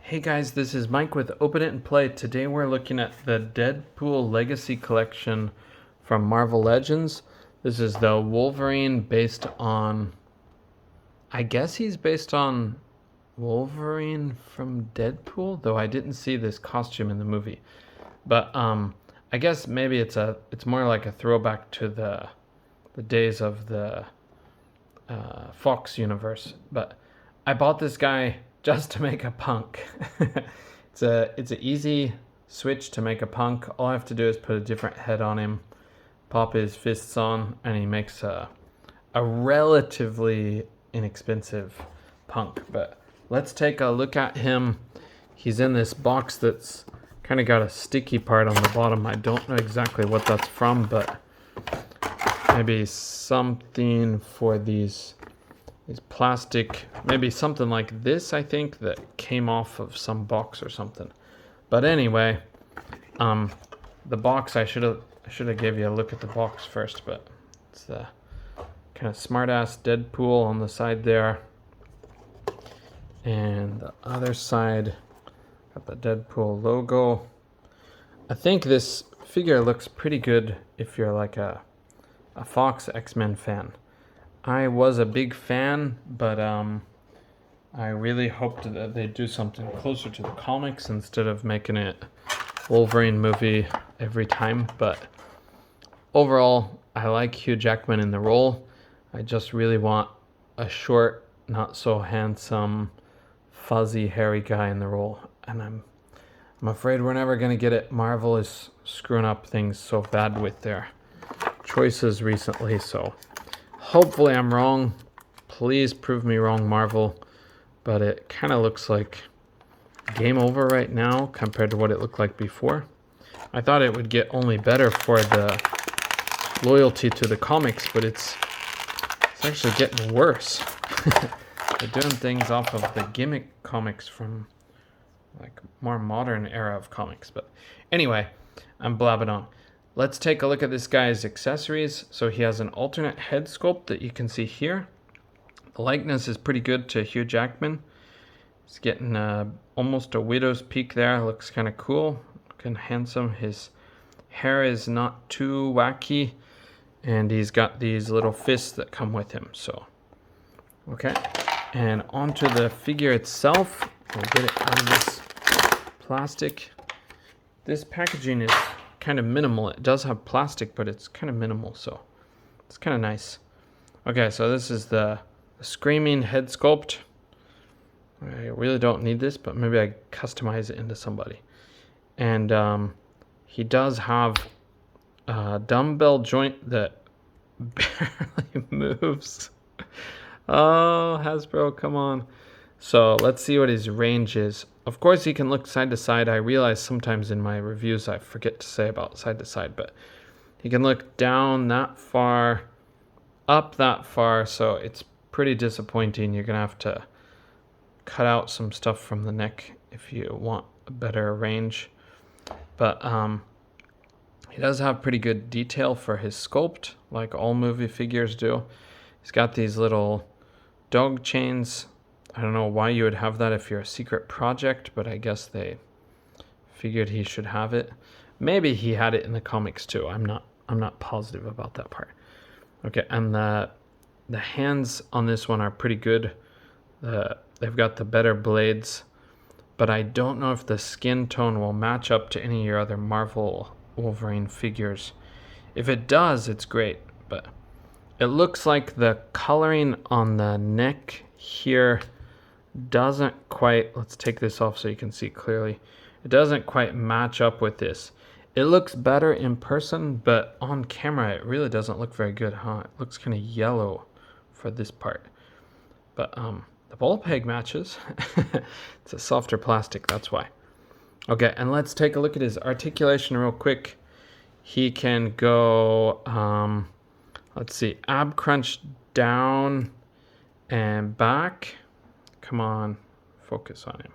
Hey guys, this is Mike with Open It and Play. Today we're looking at the Deadpool Legacy Collection from Marvel Legends. This is the Wolverine based on... I guess he's based on Wolverine from Deadpool, though I didn't see this costume in the movie. But I guess maybe it's more like a throwback to the days of the Fox universe. But I bought this guy just to make a punk. it's an easy switch to make a punk. All I have to do is put a different head on him, pop his fists on, and he makes a relatively inexpensive punk. But let's take a look at him. He's in this box that's kind of got a sticky part on the bottom. I don't know exactly what that's from, but maybe something for these plastic, maybe something like this, I think, that came off of some box or something. But anyway, the box, I should have gave you a look at the box first, but it's the kind of smart-ass Deadpool on the side there. And the other side, got the Deadpool logo. I think this figure looks pretty good if you're like a Fox X-Men fan. I was a big fan, but I really hoped that they'd do something closer to the comics instead of making it Wolverine movie every time. But overall, I like Hugh Jackman in the role. I just really want a short, not so handsome, fuzzy, hairy guy in the role. And I'm afraid we're never going to get it. Marvel is screwing up things so bad with their choices recently, so... hopefully I'm wrong. Please prove me wrong, Marvel. But it kind of looks like game over right now compared to what it looked like before. I thought it would get only better for the loyalty to the comics, but it's actually getting worse. They're doing things off of the gimmick comics from like more modern era of comics. But anyway, I'm blabbing on. Let's take a look at this guy's accessories. So he has an alternate head sculpt that you can see here. The likeness is pretty good to Hugh Jackman. He's getting almost a widow's peak there. Looks kind of cool, looking handsome. His hair is not too wacky, and he's got these little fists that come with him. So, okay. And onto the figure itself. We'll get it out of this plastic. This packaging is kind of minimal. It does have plastic, but it's kind of minimal, so it's kind of nice. Okay, so this is the Screaming head sculpt. I really don't need this, but maybe I customize it into somebody. And he does have a dumbbell joint that barely moves. Oh, Hasbro, come on. So let's see what his range is. Of course, he can look side to side. I realize sometimes in my reviews I forget to say about side to side, but he can look down that far, up that far, so it's pretty disappointing. You're going to have to cut out some stuff from the neck if you want a better range. But he does have pretty good detail for his sculpt, like all movie figures do. He's got these little dog chains. I don't know why you would have that if you're a secret project, but I guess they figured he should have it. Maybe he had it in the comics too. I'm not positive about that part. Okay, and the hands on this one are pretty good. They've got the better blades, but I don't know if the skin tone will match up to any of your other Marvel Wolverine figures. If it does, it's great, but it looks like the coloring on the neck here doesn't quite, let's take this off so you can see clearly. It doesn't quite match up with this. It looks better in person, but on camera it really doesn't look very good, huh? It looks kind of yellow for this part. But the ball peg matches. It's a softer plastic, that's why. Okay, and let's take a look at his articulation real quick. He can go, let's see, ab crunch down and back. Come on, focus on him.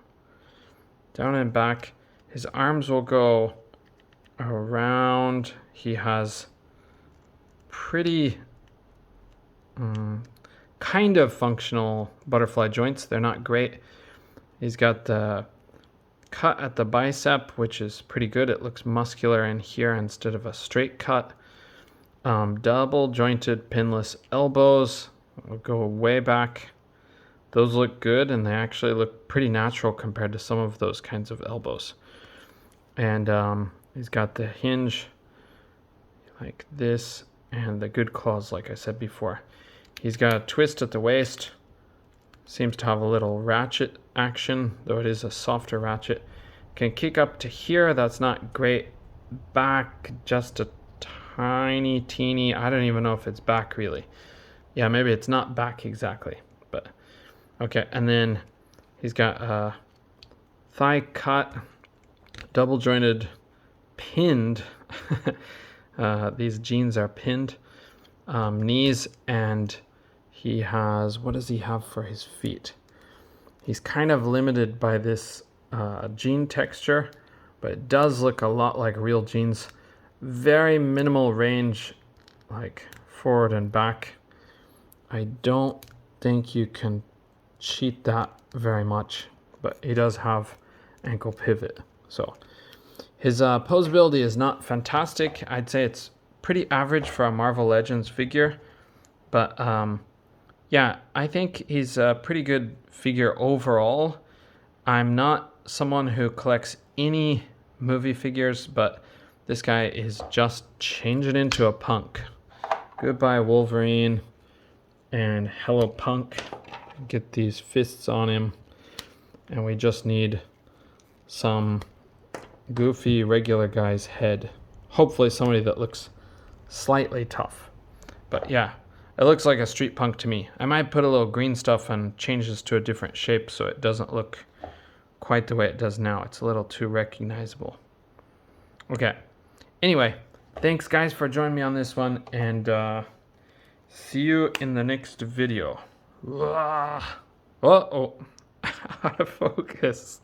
Down and back. His arms will go around. He has pretty kind of functional butterfly joints. They're not great. He's got the cut at the bicep, which is pretty good. It looks muscular in here instead of a straight cut. Double jointed pinless elbows. We'll go way back. Those look good, and they actually look pretty natural compared to some of those kinds of elbows. And he's got the hinge like this, and the good claws, like I said before. He's got a twist at the waist. Seems to have a little ratchet action, though it is a softer ratchet. Can kick up to here. That's not great. Back, just a tiny, teeny. I don't even know if it's back really. Yeah, maybe it's not back exactly, but okay. And then he's got a thigh cut, double jointed, pinned. These jeans are pinned. Knees, and he has, what does he have for his feet? He's kind of limited by this jean texture, but it does look a lot like real jeans. Very minimal range, like forward and back. I don't think you can cheat that very much, but he does have ankle pivot. So his posability is not fantastic. I'd say it's pretty average for a Marvel Legends figure, but yeah, I think he's a pretty good figure overall. I'm not someone who collects any movie figures, but this guy is just changing into a punk. Goodbye Wolverine, and hello Punk. Get these fists on him, and we just need some goofy regular guy's head. Hopefully somebody that looks slightly tough. But yeah, it looks like a street punk to me. I might put a little green stuff and change this to a different shape so it doesn't look quite the way it does now. It's a little too recognizable. Okay. Anyway, thanks guys for joining me on this one, and see you in the next video. Uh-oh. Out of focus.